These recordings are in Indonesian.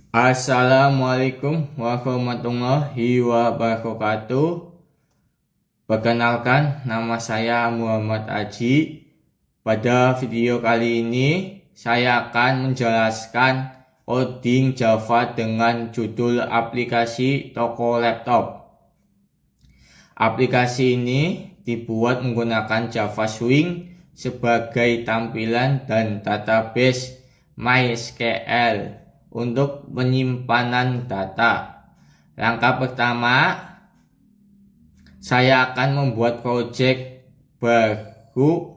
Assalamualaikum warahmatullahi wabarakatuh. Perkenalkan, nama saya Muhammad Aji. Pada video kali ini, saya akan menjelaskan coding Java dengan judul aplikasi toko laptop. Aplikasi ini dibuat menggunakan Java Swing sebagai tampilan dan database MySQL untuk penyimpanan data. Langkah pertama, saya akan membuat project baru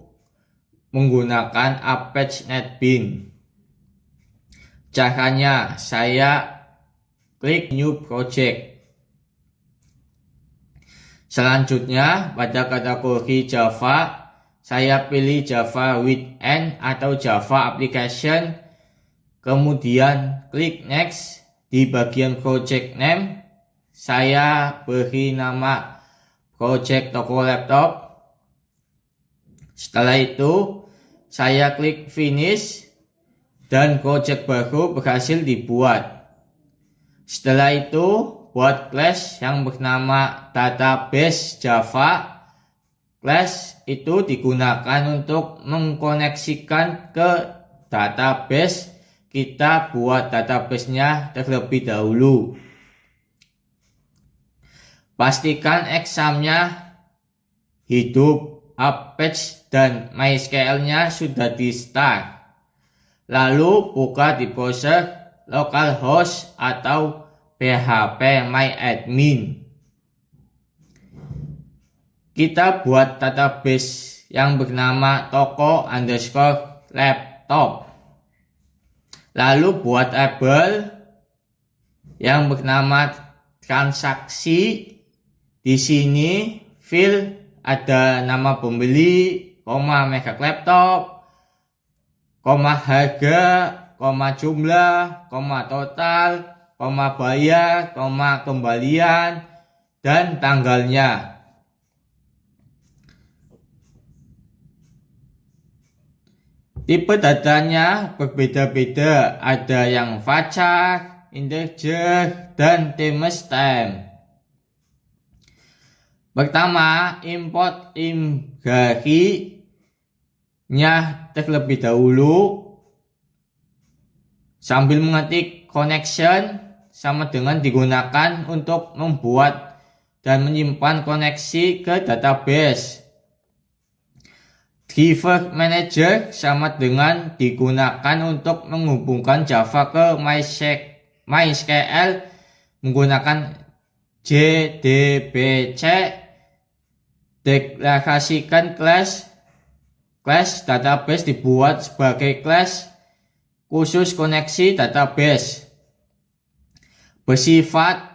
menggunakan Apache NetBeans. Caranya, saya klik New Project. Selanjutnya, pada kategori Java, saya pilih Java Weekend atau Java Application. Kemudian klik Next. Di bagian Project Name, saya beri nama Project Toko Laptop. Setelah itu, saya klik Finish dan project baru berhasil dibuat. Setelah itu, buat class yang bernama Database Java. Class itu digunakan untuk mengkoneksikan ke database. Kita buat database-nya terlebih dahulu. Pastikan examnya hidup, Apache dan MySQL-nya sudah di start. Lalu buka di browser localhost atau phpMyAdmin. Kita buat database yang bernama toko_laptop. Lalu buat label yang bernama transaksi. Di sini field ada nama pembeli, merek laptop, harga, jumlah, total, bayar, kembalian, dan tanggalnya. Tipe datanya berbeda-beda, ada yang varchar, integer, dan timestamp. Pertama, import imgari-nya terlebih dahulu sambil mengetik connection sama dengan digunakan untuk membuat dan menyimpan koneksi ke database. Driver Manager sama dengan digunakan untuk menghubungkan Java ke MySQL menggunakan JDBC. Deklarasikan class database dibuat sebagai class khusus koneksi database. Bersifat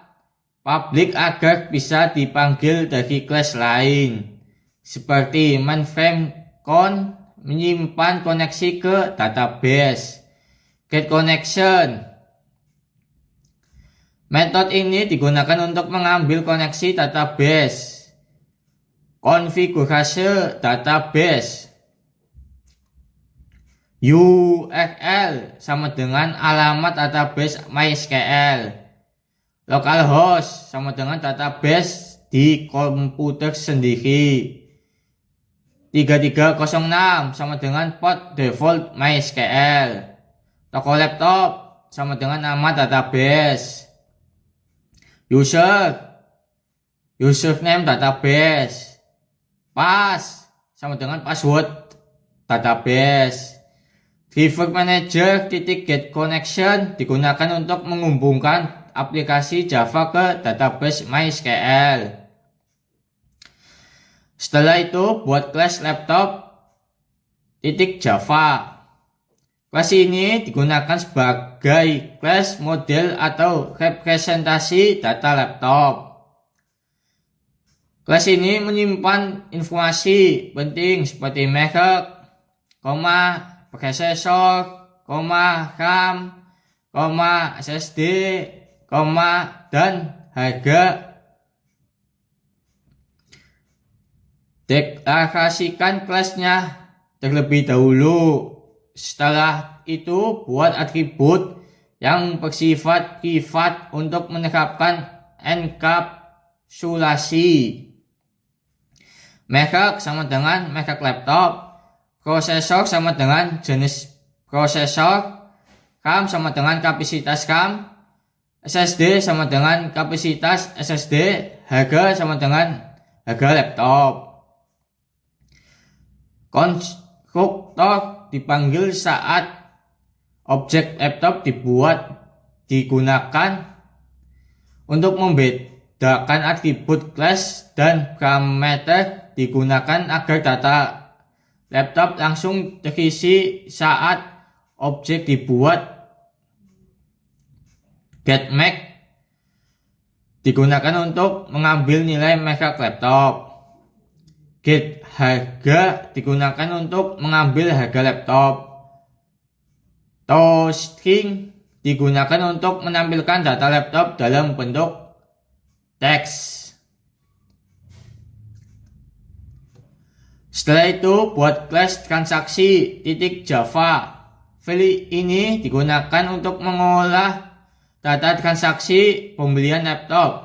public agar bisa dipanggil dari class lain. Seperti mainframe menyimpan koneksi ke database. Get connection. Metode ini digunakan untuk mengambil koneksi database. Konfigurasi database. URL sama dengan alamat database MySQL. Localhost sama dengan database di komputer sendiri. 3306 sama dengan port default MySQL. Toko laptop sama dengan nama database. Username database. Pass sama dengan password database. Driver Manager .get connection digunakan untuk menghubungkan aplikasi Java ke database MySQL. Setelah itu, buat class laptop .java. Kelas ini digunakan sebagai kelas model atau representasi data laptop. Kelas ini menyimpan informasi penting seperti merek, prosesor, RAM, SSD, dan harga. Deklarasikan kelasnya terlebih dahulu. Setelah itu buat atribut yang bersifat privat untuk menerapkan enkapsulasi. Merek sama dengan merek laptop, prosesor sama dengan jenis prosesor, RAM sama dengan kapasitas RAM, SSD sama dengan kapasitas SSD, harga sama dengan harga laptop. Konstruktor dipanggil saat objek laptop digunakan untuk membedakan atribut kelas dan parameter digunakan agar data laptop langsung terisi saat objek dibuat. GetMax digunakan untuk mengambil nilai merek laptop. GetHarga digunakan untuk mengambil harga laptop. ToString digunakan untuk menampilkan data laptop dalam bentuk teks. Setelah itu buat kelas transaksi .java. File ini digunakan untuk mengolah data transaksi pembelian laptop.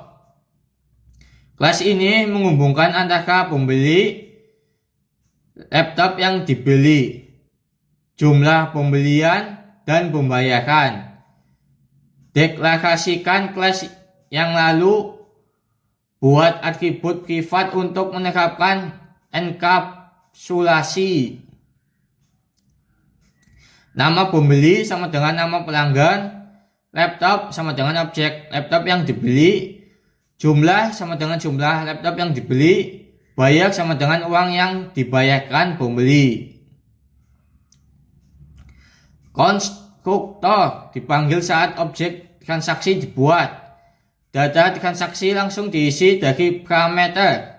Kelas ini menghubungkan antara pembeli laptop yang dibeli, jumlah pembelian, dan pembayaran. Deklarasikan kelas yang lalu buat atribut privat untuk menerapkan enkapsulasi. Nama pembeli sama dengan nama pelanggan, laptop sama dengan objek laptop yang dibeli, jumlah sama dengan jumlah laptop yang dibeli, bayar sama dengan uang yang dibayarkan pembeli. Konstruktor dipanggil saat objek transaksi dibuat. Data transaksi langsung diisi dari parameter.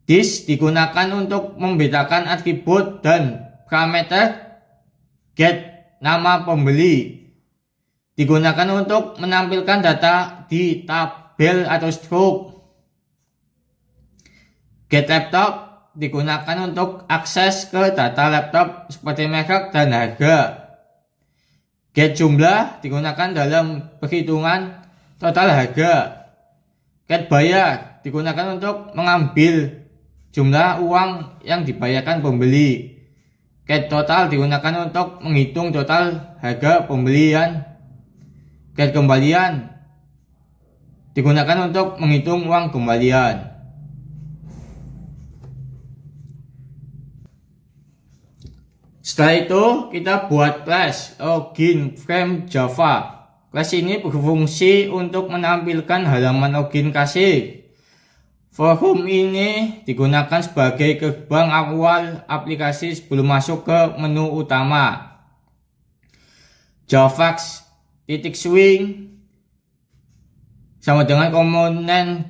This digunakan untuk membedakan atribut dan parameter. Get nama pembeli digunakan untuk menampilkan data di tabel atau struk. Get laptop digunakan untuk akses ke data laptop seperti merek dan harga. Get jumlah digunakan dalam perhitungan total harga. Get bayar digunakan untuk mengambil jumlah uang yang dibayarkan pembeli. Get total digunakan untuk menghitung total harga pembelian. Get kembalian digunakan untuk menghitung uang kembalian. Setelah itu kita buat kelas login frame Java. Kelas ini berfungsi untuk menampilkan halaman login kasih. Forum ini digunakan sebagai gerbang awal aplikasi sebelum masuk ke menu utama. Javax .swing sama dengan komponen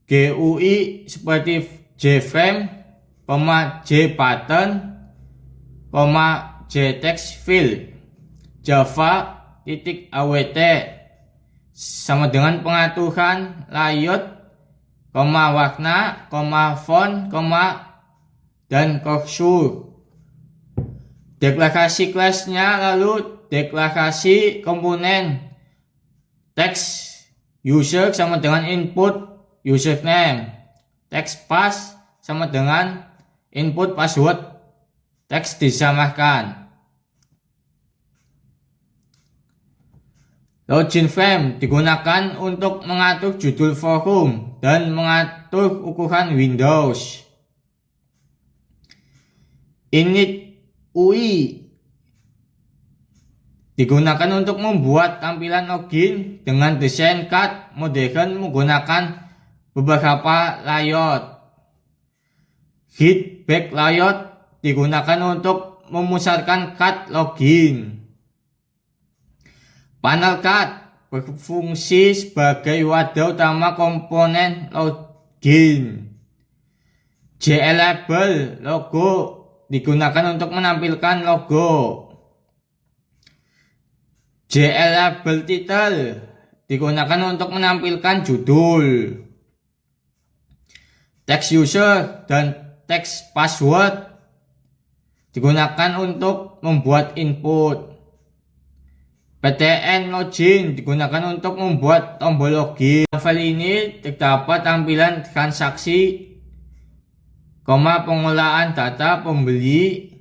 GUI seperti JFrame, JButton, JTextField. Java.awt sama dengan pengaturan layout, warna, font, dan kursor. Deklarasi kelasnya lalu deklarasi komponen text user sama dengan input username, text pass sama dengan input password, teks disamakan. Login frame digunakan untuk mengatur judul forum dan mengatur ukuran Windows. Init UI digunakan untuk membuat tampilan login dengan desain card modern menggunakan beberapa layout. Hit back layout digunakan untuk memusatkan card login. Panel card berfungsi sebagai wadah utama komponen login. JLabel logo digunakan untuk menampilkan logo. JLabel title digunakan untuk menampilkan judul. Text user dan text password digunakan untuk membuat input. PTN login digunakan untuk membuat tombol login. Dalam file ini terdapat tampilan transaksi, pengolahan data pembeli,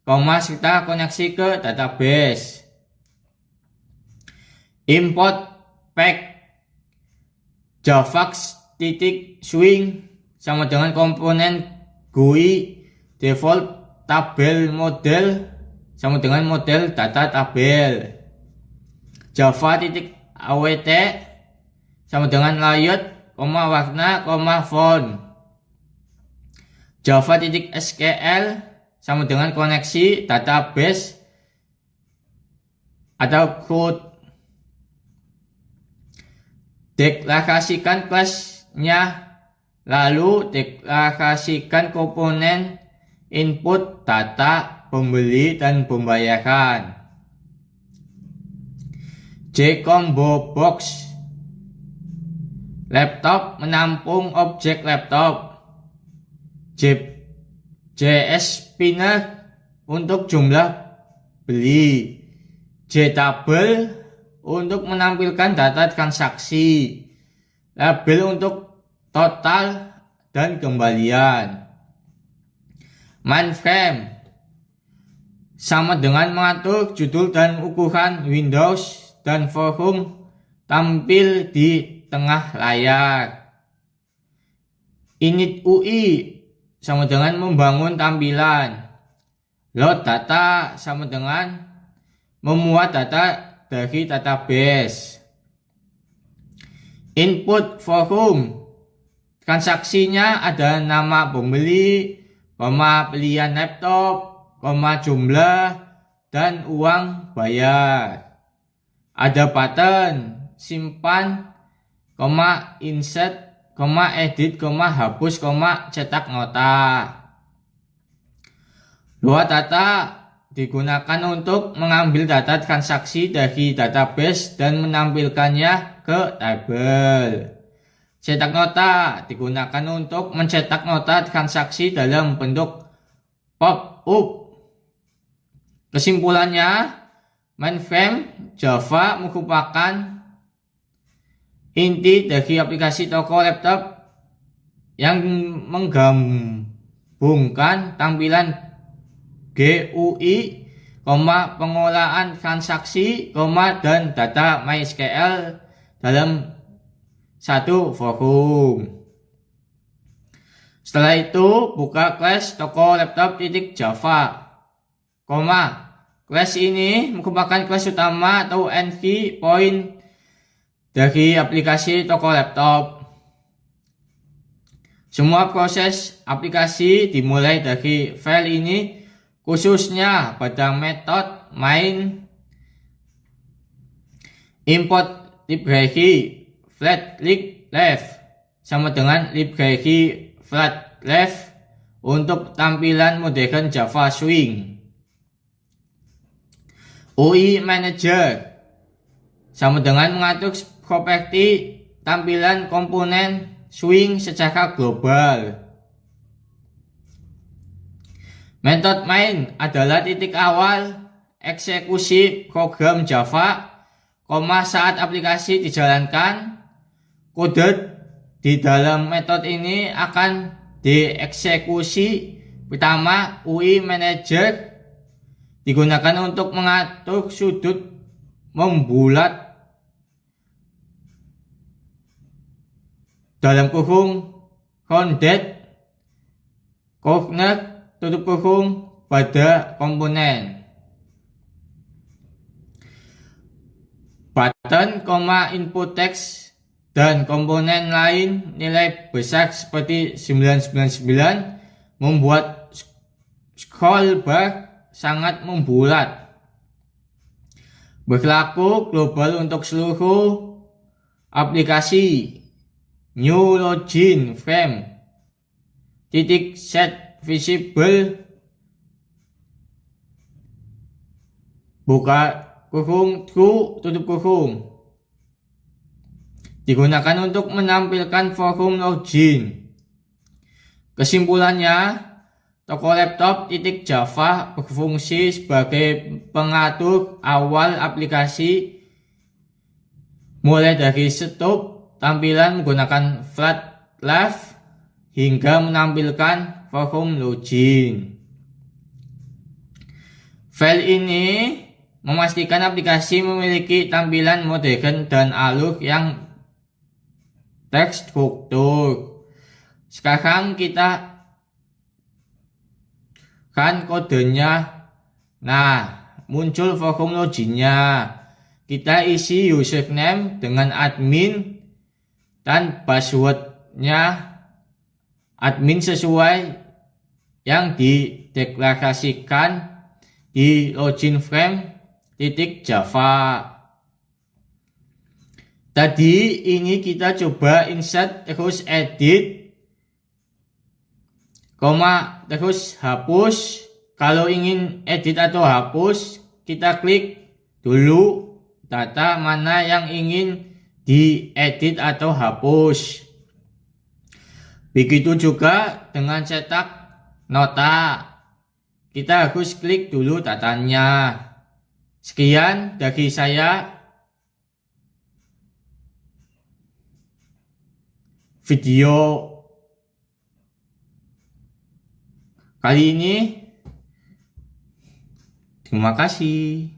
serta koneksi ke database. Import pack javax swing sama dengan komponen GUI default tabel model sama dengan model data tabel. Java.awt sama dengan layout, warna, font. Java.sql sama dengan koneksi database atau code. Deklarasikan kelasnya, lalu deklarasikan komponen input data pembeli dan pembayaran. JCombo box laptop menampung objek laptop. JS Spinner untuk jumlah beli. JTable untuk menampilkan data transaksi. Label untuk total dan kembalian. Mainframe sama dengan mengatur judul dan ukuran Windows dan forum tampil di tengah layar. Init UI sama dengan membangun tampilan. Load data sama dengan memuat data dari database. Input forum transaksinya ada nama pembeli, pilihan laptop, jumlah, dan uang bayar. Ada button simpan, insert, edit, hapus, cetak nota. Load data digunakan untuk mengambil data transaksi dari database dan menampilkannya ke tabel. Cetak nota digunakan untuk mencetak nota transaksi dalam bentuk pop-up. Kesimpulannya, mainframe Java merupakan inti dari aplikasi toko laptop yang menggabungkan tampilan GUI, pengolahan transaksi, dan data MySQL dalam satu forum. Setelah itu, buka class toko laptop.java, class ini merupakan kelas utama atau entry point dari aplikasi toko laptop. Semua proses aplikasi dimulai dari file ini, khususnya pada metode main. Import library flat-left sama dengan library flat-left untuk tampilan modern Java Swing. UI Manager sama dengan mengatur properti tampilan komponen Swing secara global. Metode main adalah titik awal eksekusi program Java, saat aplikasi dijalankan, kode di dalam metode ini akan dieksekusi. Pertama, UI Manager digunakan untuk mengatur sudut membulat dalam kurung rounded corner tutup kurung pada komponen. Button, input text dan komponen lain nilai besar seperti 999 membuat scroll bar sangat membulat. Berlaku global untuk seluruh aplikasi. New login frame set visible buka kurung true tutup kurung digunakan untuk menampilkan forum login. Kesimpulannya, Toko laptop .java berfungsi sebagai pengatur awal aplikasi mulai dari setup tampilan menggunakan flat left hingga menampilkan forum login. File ini memastikan aplikasi memiliki tampilan modern dan alur yang terstruktur. Sekarang kita kan kodenya. Nah, muncul forum loginnya. Kita isi username dengan admin dan passwordnya admin sesuai yang dideklarasikan di login frame .java. Tadi ini kita coba insert terus edit, terus hapus. Kalau ingin edit atau hapus, kita klik dulu data mana yang ingin diedit atau hapus. Begitu juga dengan cetak nota. Kita harus klik dulu datanya. Sekian dari saya. Video kali ini. Terima kasih.